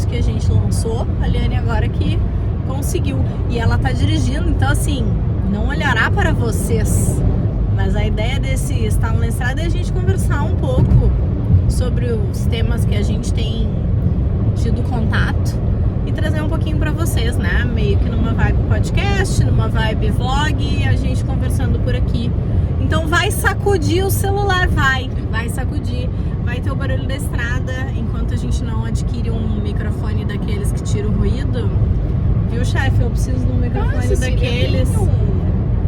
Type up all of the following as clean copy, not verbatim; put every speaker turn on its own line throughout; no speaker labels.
que a gente lançou, a Liane agora que conseguiu. E ela tá dirigindo, então assim, não olhará para vocês. Mas a ideia desse Estar na Estrada é a gente conversar um pouco sobre os temas que a gente tem tido contato e trazer um pouquinho pra vocês, né? Meio que numa vibe podcast, numa vibe vlog, a gente conversando por aqui. Então vai sacudir o celular, vai sacudir. Vai ter o barulho da estrada enquanto a gente não adquire um microfone daqueles que tira o ruído. Viu, chefe? Eu preciso de um microfone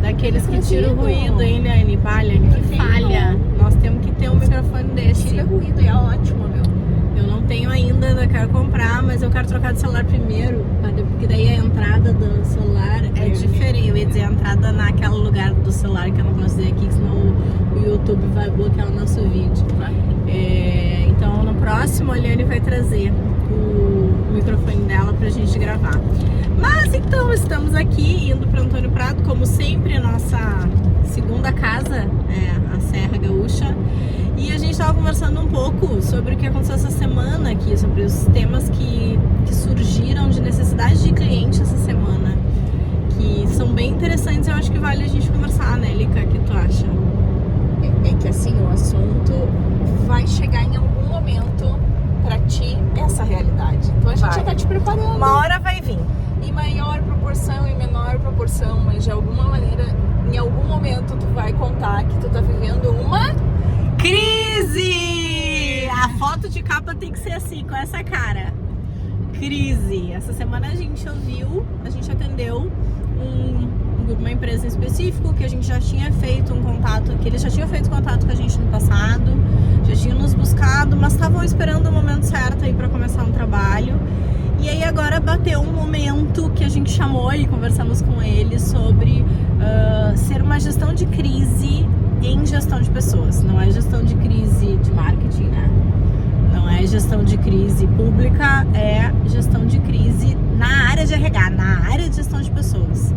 daqueles que tiram o ruído, hein, Liane? Liane, que falha. Nós temos que ter um microfone desse.
Tira ruído, é ótimo, meu.
Eu não tenho ainda, eu quero comprar, mas eu quero trocar de celular primeiro, porque daí a entrada do celular é diferente. Eu ia dizer a entrada naquele lugar do celular que eu não posso dizer aqui, senão o YouTube vai bloquear o nosso vídeo. Então no próximo a Liane vai trazer o microfone dela pra gente gravar. Mas então estamos aqui indo para Antônio Prado, como sempre, nossa segunda casa, a Serra Gaúcha. E a gente estava conversando um pouco sobre o que aconteceu essa semana aqui, sobre os temas que surgiram de necessidade de cliente essa semana, que são bem interessantes. Eu acho que vale a gente conversar, né, Lica? O que tu acha?
É que assim, o assunto vai chegar em algum momento pra ti, essa realidade. Então a gente já tá te preparando.
Uma hora vai vir.
Em maior proporção, em menor proporção, mas de alguma maneira, em algum momento tu vai contar que tu tá vivendo uma
crise! A foto de capa tem que ser assim, com essa cara. Crise. Essa semana a gente atendeu uma empresa em específico que a gente já tinha feito um contato, que eles já tinham feito contato com a gente no passado, já tinham nos buscado, mas estavam esperando o momento certo aí para começar um trabalho. E aí agora bateu um momento que a gente chamou e conversamos com eles sobre ser uma gestão de crise em gestão de pessoas. Não é gestão de crise de marketing, né? Não é gestão de crise pública, é gestão de crise na área de RH, na área de gestão de pessoas.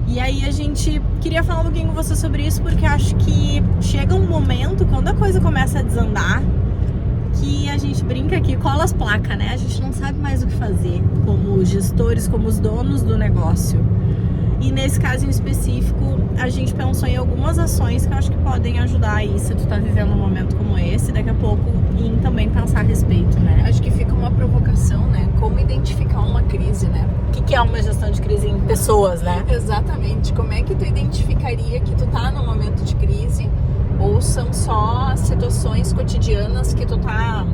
E aí a gente queria falar um pouquinho com você sobre isso, porque acho que chega um momento, quando a coisa começa a desandar, que a gente brinca aqui, cola as placas, né? A gente não sabe mais o que fazer como gestores, como os donos do negócio. E nesse caso em específico, a gente pensou em algumas ações que eu acho que podem ajudar aí, se tu tá vivendo um momento como esse, daqui a pouco, em também pensar a respeito, né?
Acho que fica uma provocação, né? Como identificar uma crise, né?
O que é uma gestão de crise em pessoas, né?
Exatamente. Como é que tu identificaria que tu tá num momento de crise? Ou são só situações cotidianas que tu tá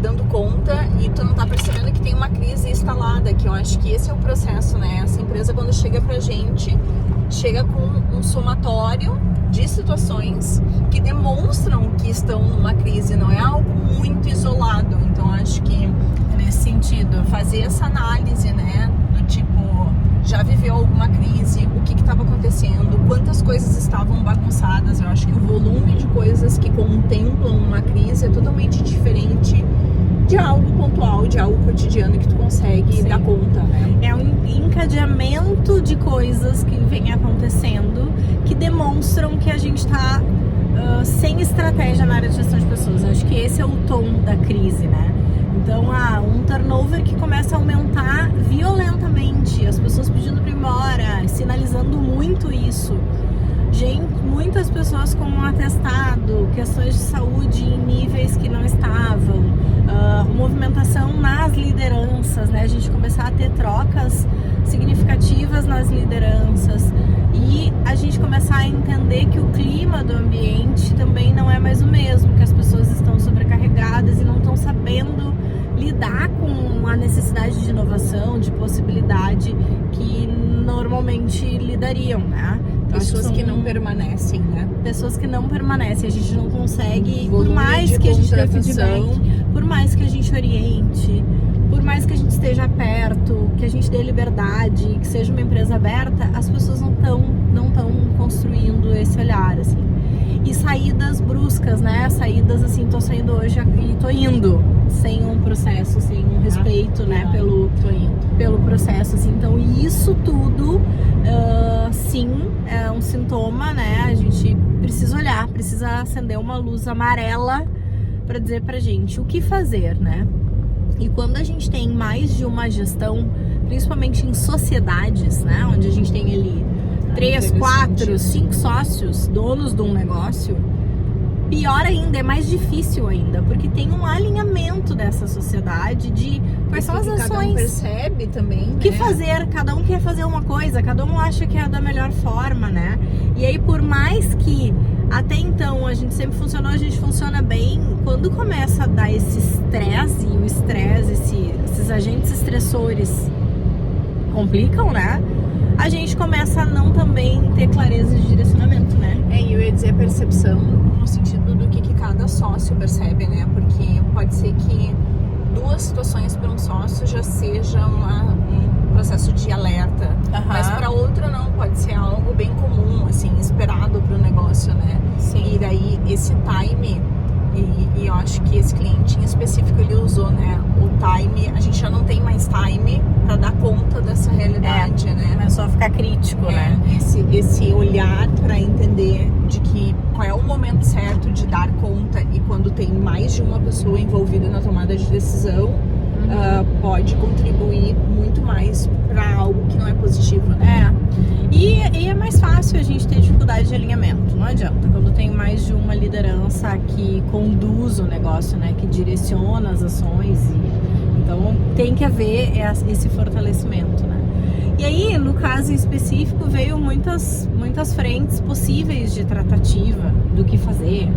dando conta e tu não tá percebendo que tem uma crise instalada, que eu acho que esse é o processo, né? Essa empresa, quando chega pra gente, chega com um somatório de situações que demonstram que estão numa crise, não é algo muito isolado. Então acho que
nesse sentido,
fazer essa análise, né, do tipo, já viveu alguma crise, o que estava acontecendo, quantas coisas estavam bagunçadas. Eu acho que o volume de coisas que contemplam uma crise é totalmente diferente de algo pontual, de algo cotidiano que tu consegue dar conta, né?
É um encadeamento de coisas que vem acontecendo que demonstram que a gente está sem estratégia na área de gestão de pessoas. Eu acho que esse é o tom da crise, né? Então, um turnover que começa a aumentar violentamente, as pessoas pedindo para ir embora, sinalizando muito isso. Muitas pessoas com um atestado, questões de saúde em níveis que não estavam, movimentação nas lideranças, né? A gente começar a ter trocas significativas nas lideranças e a gente começar a entender que o clima do ambiente também não é mais o mesmo, que as pessoas estão sobrecarregadas e não estão sabendo lidar com a necessidade de inovação, de possibilidade que normalmente lidariam, né?
Pessoas que não permanecem, né?
Pessoas que não permanecem, a gente não consegue, por mais que a gente dê feedback, por mais que a gente oriente, por mais que a gente esteja perto, que a gente dê liberdade, que seja uma empresa aberta, as pessoas não estão construindo esse olhar, assim. E saídas bruscas, né? Saídas assim, tô saindo hoje e tô indo, sem um processo, sem um respeito, né? Pelo processo, assim. Então isso tudo, sim, é um sintoma, né? A gente precisa olhar, precisa acender uma luz amarela pra dizer pra gente o que fazer, né? E quando a gente tem mais de uma gestão, principalmente em sociedades, né, onde a gente tem ali 3, 4, 5 sócios, donos de um negócio, pior ainda, é mais difícil ainda, porque tem um alinhamento dessa sociedade de quais são as ações.
Cada um percebe também,
o que fazer, cada um quer fazer uma coisa, cada um acha que é da melhor forma, né? E aí, por mais que até então a gente sempre funcionou, a gente funciona bem, quando começa a dar esse estresse, e o estresse, esses agentes estressores complicam, né? A gente começa a não também ter clareza de direcionamento, né?
E eu ia dizer a percepção no sentido do que cada sócio percebe, né? Porque pode ser que 2 situações para um sócio já seja um processo de alerta, mas para outra não, pode ser algo bem comum, assim, esperado para o negócio, né?
Sim.
E daí esse time, e eu acho que esse cliente em específico ele usou, né? O time, a gente já não tem mais time para dar conta dessa realidade, né?
Começou a ficar crítico, né?
Esse olhar para entender de que qual é o momento certo de dar conta, e quando tem mais de uma pessoa envolvida na tomada de decisão, pode contribuir muito mais para algo que não é positivo, né?
E é mais fácil a gente ter dificuldade de alinhamento, não adianta. Quando tem mais de uma liderança que conduz o negócio, né, que direciona as ações, então tem que haver esse fortalecimento, né? E aí, no caso em específico, veio muitas frentes possíveis de tratativa do que fazer,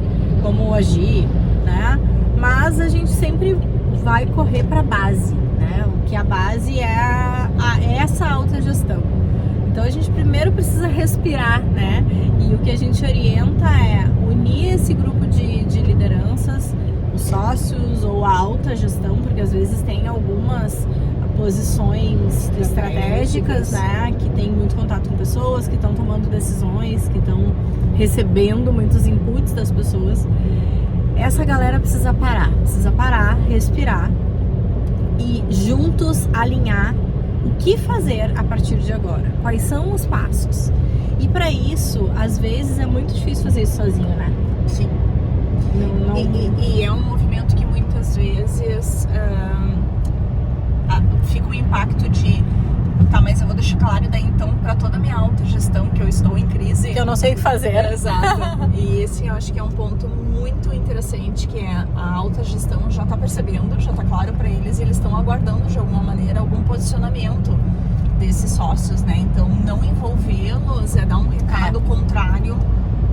como agir, né? Mas a gente sempre vai correr para a base, né? O que a base é essa autogestão. Então a gente primeiro precisa respirar, né? E o que a gente orienta é unir esse grupo de lideranças, os sócios ou a alta gestão, porque às vezes tem algumas posições estratégicas, né? Que tem muito contato com pessoas, que estão tomando decisões, que estão recebendo muitos inputs das pessoas. Essa galera precisa parar, respirar e juntos alinhar o que fazer a partir de agora, quais são os passos. E para isso, às vezes é muito difícil fazer isso sozinho, né?
Sim. E é um movimento que muitas vezes fica o impacto de mas eu vou deixar claro daí então para toda a minha autogestão que eu estou em crise,
que eu não sei o que fazer.
Exato. E esse eu acho que é um ponto muito interessante, que é a autogestão já está percebendo, já está claro para eles, e eles estão aguardando de alguma maneira algum posicionamento desses sócios, né? Então não envolvê-los é dar um recado contrário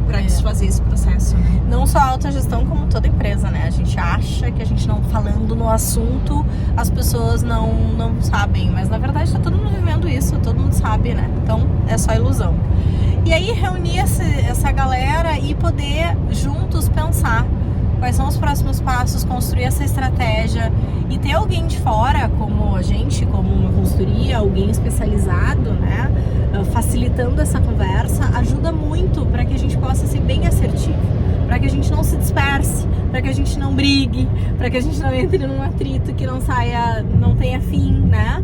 para desfazer esse processo, né?
Não só a autogestão, como toda empresa, né? A gente acha que a gente não falando no assunto, as pessoas não sabem, mas na verdade tá todo mundo vivendo isso, todo mundo sabe, né? Então é só ilusão. E aí reunir essa galera e poder juntos pensar quais são os próximos passos, construir essa estratégia e ter alguém de fora, como a gente, como uma consultoria, alguém especializado, né? Facilitando essa conversa, ajuda muito para que a gente possa ser bem assertivo, para que a gente não se disperse, para que a gente não brigue, para que a gente não entre num atrito que não tenha fim, né?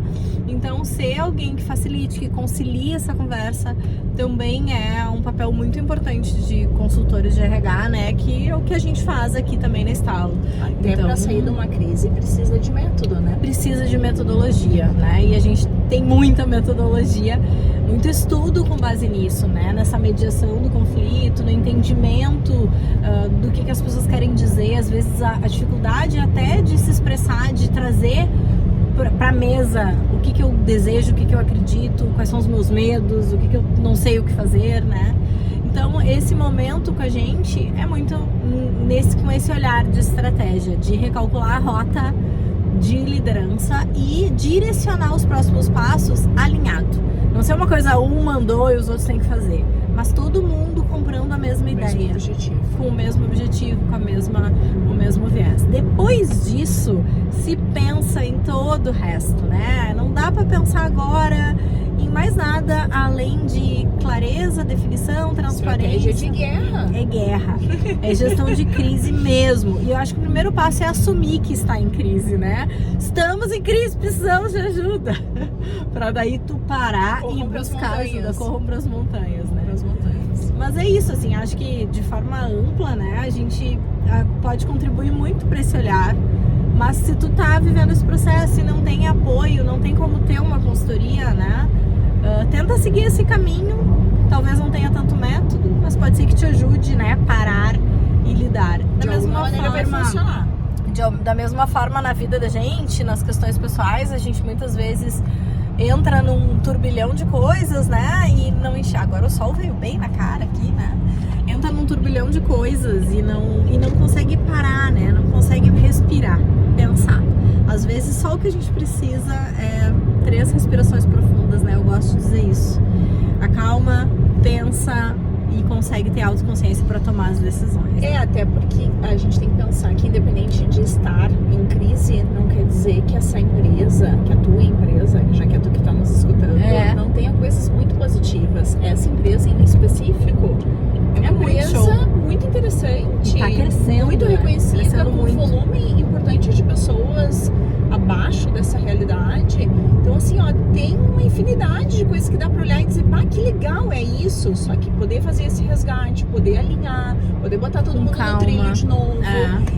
Então, ser alguém que facilite, que concilie essa conversa também é um papel muito importante de consultores de RH, né? Que é o que a gente faz aqui também na Estalo.
Até para sair de uma crise precisa de método, né?
Precisa de metodologia, né? E a gente tem muita metodologia, muito estudo com base nisso, né? Nessa mediação do conflito, no entendimento do que as pessoas querem dizer, às vezes a dificuldade até de se expressar, de trazer para a mesa o que eu desejo, o que eu acredito, quais são os meus medos, o que eu não sei o que fazer, né? Então esse momento com a gente é muito com esse olhar de estratégia, de recalcular a rota de liderança e direcionar os próximos passos alinhado. Não ser uma coisa um mandou e os outros têm que fazer, mas todo mundo comprando a mesma ideia, com o mesmo objetivo, com o mesmo viés. Depois disso, se pensa em todo o resto, né? Não dá para pensar agora em mais nada além de clareza, definição, transparência.
Estratégia de guerra.
É guerra. É gestão de crise mesmo. E eu acho que o primeiro passo é assumir que está em crise, né? Estamos em crise, precisamos de ajuda. Para daí tu parar e buscar ajuda. Corram para as montanhas, né? Mas é isso, assim, acho que de forma ampla, né? A gente pode contribuir muito para esse olhar, Mas se tu tá vivendo esse processo e não tem apoio, não tem como ter uma consultoria, né? Tenta seguir esse caminho. Talvez não tenha tanto método, mas pode ser que te ajude, né? Parar e lidar.
De alguma maneira vai funcionar.
Da mesma forma na vida da gente, nas questões pessoais, a gente muitas vezes entra num turbilhão de coisas, né? E não enxerga. Agora o sol veio bem na cara aqui, né? Entra num turbilhão de coisas e não consegue parar, né? Não consegue respirar, pensar. Às vezes só o que a gente precisa é 3 respirações profundas, né? Eu gosto de dizer isso. Acalma, pensa e consegue ter autoconsciência para tomar as decisões.
Até porque a gente tem que pensar que independente de estar em crise, não quer dizer que essa empresa, que a tua empresa, já que é tu que está nos escutando, não tenha coisas muito positivas. Essa empresa em específico é uma empresa muito interessante.
Tá crescendo.
Muito reconhecida, com um
muito.
volume importante de pessoas abaixo dessa realidade. Então, assim, ó, tem uma infinidade de coisas que dá pra olhar e dizer, pá, que legal é isso. Só que poder fazer esse resgate, poder alinhar, poder botar todo mundo no trilho de novo,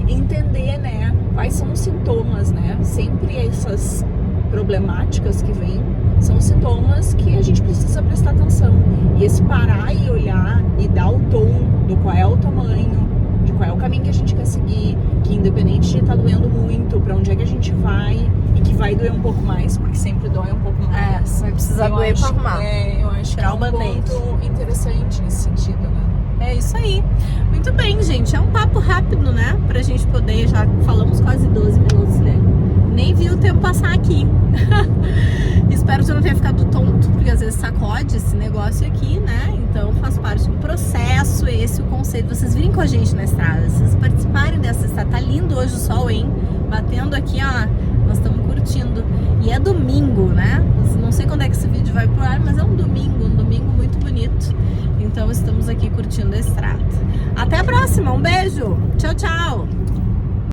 entender, né, quais são os sintomas, né? Sempre essas problemáticas que vêm são sintomas que a gente precisa prestar atenção. E esse parar e olhar e dar o tom do qual é o tamanho, de qual é o caminho que a gente quer seguir, que independente de estar doendo muito, pra onde é que a gente vai, e que vai doer um pouco mais, porque sempre dói um pouco mais.
Vai precisar doer pra arrumar.
Eu acho que é um ponto interessante nesse sentido, né?
É isso aí. Muito bem, gente. É um papo rápido, né? Pra gente poder, já falamos quase 12 minutos, né? Nem vi o tempo passar aqui. Espero que você não tenha ficado tonto, porque às vezes sacode esse negócio aqui, né? Então faz parte do processo, esse é o conceito. Vocês virem com a gente na estrada, vocês participarem dessa estrada. Tá lindo hoje o sol, hein? Batendo aqui, ó. Nós estamos curtindo. E é domingo, né? Não sei quando é que esse vídeo vai pro ar, mas é um domingo muito bonito. Então estamos aqui curtindo a estrada. Até a próxima, um beijo! Tchau, tchau!